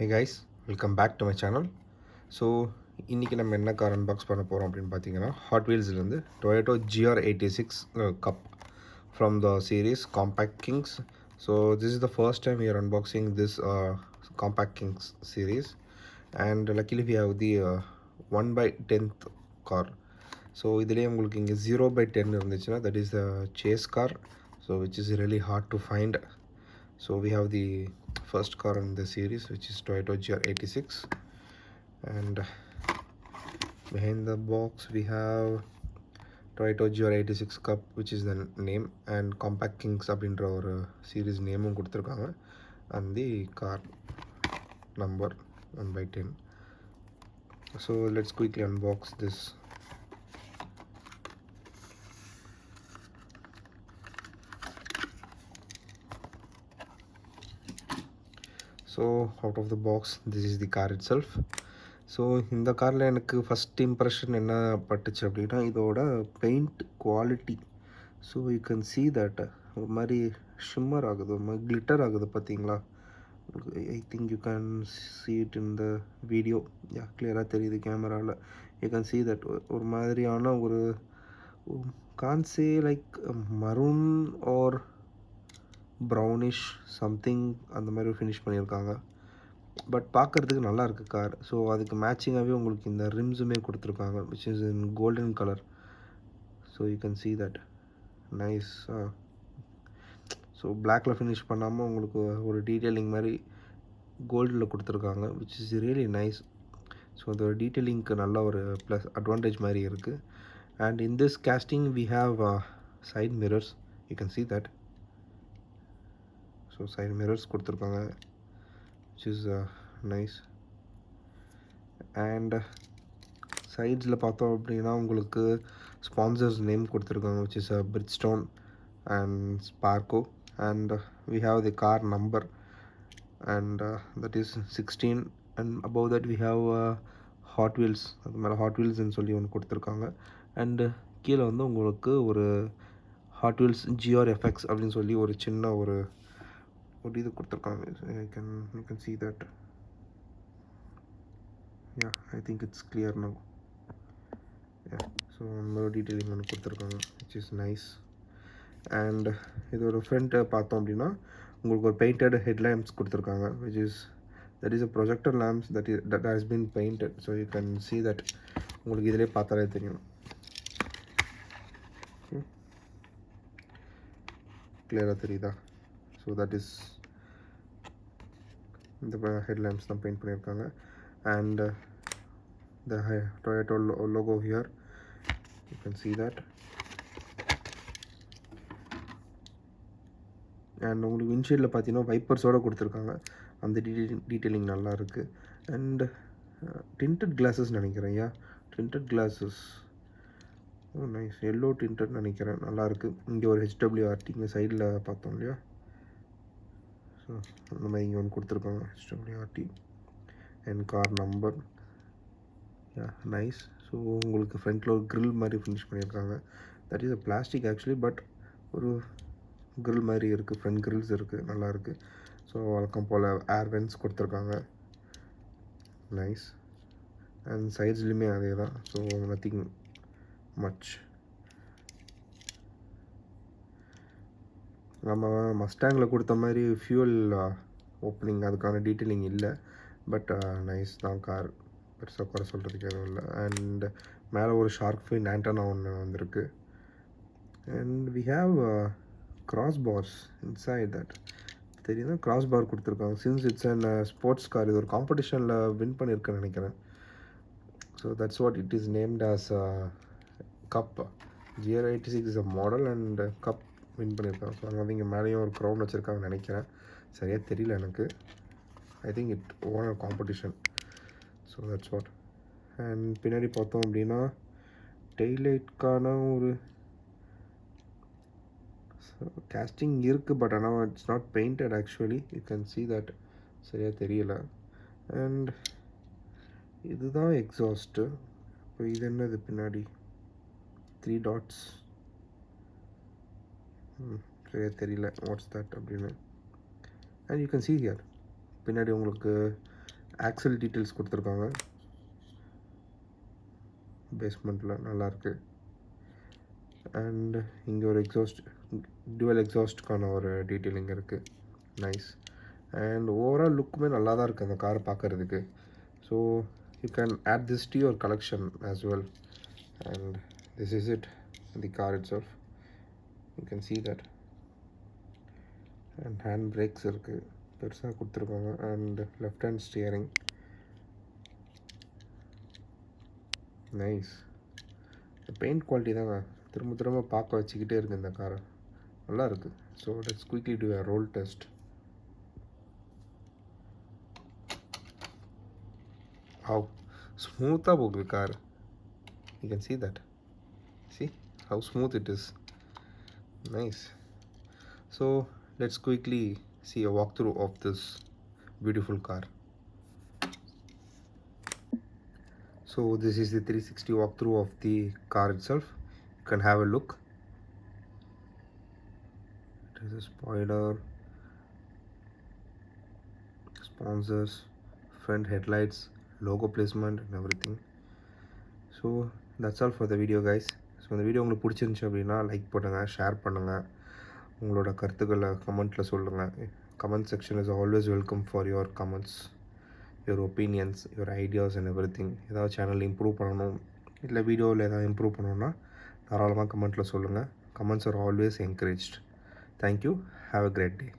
Hey guys, welcome back to my channel. So இன்றைக்கி நம்ம என்ன கார் அன்பாக்ஸ் பண்ண போகிறோம் அப்படின்னு பார்த்தீங்கன்னா ஹாட் வீல்ஸ்லேருந்து Toyota GR86 cup from the series Compact Kings. So this is the first time we are unboxing this compact kings series, and luckily we have the 1/10th car. So இதுலேயே உங்களுக்கு இங்கே 0/10 இருந்துச்சுன்னா that is the chase car, so which is really hard to find. So we have the first car in the series, which is Toyota GR86, and behind the box we have Toyota GR86 Cup, which is the name, and Compact Kings அப்படின்ற ஒரு series நேமும் கொடுத்துருக்காங்க, and the car number 1/10. So let's quickly unbox this. So out of the box, this is the car itself. So இந்த காரில் எனக்கு first impression என்ன பட்டுச்சு அப்படின்னா இதோட paint quality. So you can see that ஒரு மாதிரி ஷிம்மர் ஆகுது, ஒரு மாதிரி கிளிட்டர் ஆகுது பார்த்தீங்களா. I think you can see it in the video. கிளியராக தெரியுது கேமராவில். யூ கேன் see that ஒரு மாதிரியான ஒரு can't say like maroon or brownish something அந்த மாதிரி ஃபினிஷ் பண்ணியிருக்காங்க. பட் பார்க்குறதுக்கு நல்லா இருக்குது கார். ஸோ அதுக்கு மேட்சிங்காகவே உங்களுக்கு இந்த ரிம்ஸுமே கொடுத்துருக்காங்க, which is in golden colour. So you can see that nice. So பிளாக்கில் ஃபினிஷ் பண்ணாமல் உங்களுக்கு ஒரு டீட்டெயிலிங் மாதிரி கோல்டில் கொடுத்துருக்காங்க, which is really nice. So அதோட டீட்டெயிலிங்க்கு நல்ல ஒரு ப்ளஸ் அட்வான்டேஜ் மாதிரி இருக்குது. And in this casting we have side mirrors. You can see that. So side mirrors கொடுத்துருக்காங்க, which is nice. அண்ட் சைட்ஸில் பார்த்தோம் அப்படின்னா உங்களுக்கு ஸ்பான்சர்ஸ் நேம் கொடுத்துருக்காங்க, which is Bridgestone and Sparco, and we have the car number, and that is 16, and above that we have Hot Wheels. அது மேலே Hot Wheelsன்னு சொல்லி ஒன்று கொடுத்துருக்காங்க. அண்டு கீழே வந்து உங்களுக்கு ஒரு Hot Wheels GRFX அப்படின்னு சொல்லி ஒரு சின்ன ஒரு இது கொடுத்துருக்காங்க. you can see that. I think it's clear now. So அந்த டீட்டெயிலிங் ஒன்று கொடுத்துருக்காங்க, which is nice. அண்ட் இதோட ஃப்ரண்ட்டை பார்த்தோம் அப்படின்னா உங்களுக்கு ஒரு பெயிண்டட் ஹெட்லாம்ப்ஸ் கொடுத்துருக்காங்க, which is that is a projector lamps that has been painted. So you can see that உங்களுக்கு இதிலே பார்த்தாலே தெரியும். கிளியராக தெரியுதா? ஸோ தட் இஸ் இந்த ஹெட்லாம்ப்ஸ் தான் பெயிண்ட் பண்ணியிருக்காங்க. And the Toyota logo here, you can see that. And உங்களுக்கு விண்ட்ஷீல்டில் பார்த்தீங்கன்னா வைப்பர்ஸோடு கொடுத்துருக்காங்க, அந்த டீட்டெயிலிங் நல்லா இருக்குது. அண்ட் டிண்டட் கிளாஸஸ் நினைக்கிறேன். Tinted classes nice, yellow tinted நினைக்கிறேன், நல்லாயிருக்கு. இங்கே ஒரு HWRT இங்கே சைடில் பார்த்தோம் இல்லையா, ஸோ அந்த மாதிரி இங்கே ஒன்று கொடுத்துருக்காங்க, HWRT and car number. Nice. So உங்களுக்கு ஃப்ரண்ட்டில் ஒரு க்ரில் மாதிரி ஃபினிஷ் பண்ணியிருக்காங்க. That is a plastic actually, but ஒரு க்ரில் மாதிரி இருக்குது, ஃப்ரண்ட் க்ரில்ஸ் இருக்குது, நல்லாயிருக்கு. ஸோ வழக்கம் போல் ஏர் வென்ட்ஸ் கொடுத்துருக்காங்க, நைஸ். அண்ட் சைட்ஸ்லையுமே அதே தான். So nothing much. நம்ம மஸ்டாங்கில் கொடுத்த மாதிரி ஃபியூல் ஓப்பனிங் அதுக்கான டீட்டெயிலிங் இல்லை, பட் நைஸ் தான் கார், பெருசாக குறை சொல்கிறதுக்கு எதுவும் இல்லை. அண்ட் மேலே ஒரு ஷார்க் ஃபின் ஆண்டனா ஒன்று வந்திருக்கு. And we have cross bars inside that. தெரியுதா, கிராஸ் பார் கொடுத்துருக்காங்க. Since it's and sports car, இது ஒரு காம்படிஷனில் வின் பண்ணியிருக்கேன்னு நினைக்கிறேன். So that's what it is named as cup. GR86 is a model and cup win பண்ணியிருக்காங்க. ஸோ அங்கே வந்து இங்கே மேலேயும் ஒரு க்ரௌண்ட் வச்சுருக்காங்கன்னு நினைக்கிறேன், சரியாக தெரியல எனக்கு. I think it own a competition. So that's what. And பின்னாடி பார்த்தோம் அப்படின்னா டெய்லைட்கான ஒரு casting இருக்குது, பட் ஆனால் it's not painted actually. You can see that. சரியாக தெரியல. அண்ட் இதுதான் எக்ஸாஸ்ட்டு. இப்போ இது என்னது பின்னாடி 3 dots, சரியாக தெரியல வாட்ஸ் தட் அப்படின்னு. And you can see here பின்னாடி உங்களுக்கு ஆக்சல் டீட்டெயில்ஸ் கொடுத்துருக்காங்க. பேஸ்மெண்ட்டில் நல்லாயிருக்கு. அண்ட் இங்கே ஒரு டுவல் எக்ஸாஸ்ட்க்கான ஒரு டீட்டெயிலிங் இருக்குது. நைஸ். அண்ட் ஓவரால் லுக்குமே நல்லா தான் இருக்குது அந்த கார் பார்க்குறதுக்கு. So you can add this to your collection as well. And this is it, the car itself. You can see that. And hand brakes இருக்குது, பெருசாக கொடுத்துருக்காங்க. And left hand steering. Nice. Paint quality தாங்க திரும்ப திரும்ப பார்க்க வச்சுக்கிட்டே இருக்குது இந்த காரை. நல்லா இருக்குது. So let's quickly do a roll test. How ஸ்மூத்தாக போகுது car. You can see that. See how smooth it is. Nice. So let's quickly see a walkthrough of this beautiful car. So this is the 360 walkthrough of the car itself. You can have a look. It is a spoiler, sponsors, front headlights, logo placement and everything. So that's all for the video guys. So இந்த video உங்களுக்கு பிடிச்சிருந்துச்சி அப்படின்னா like பண்ணுங்கள், share பண்ணுங்கள், உங்களோட கருத்துக்களை கமெண்ட்டில் சொல்லுங்கள். Comment section is always welcome for your comments, your opinions, your ideas and everything. ஏதாவது சேனல் இம்ப்ரூவ் பண்ணணும், இல்லை வீடியோவில் ஏதாவது இம்ப்ரூவ் பண்ணணும்னா தாராளமாக கமெண்ட்டில் சொல்லுங்கள். Comments are always encouraged. Thank you. Have a great day.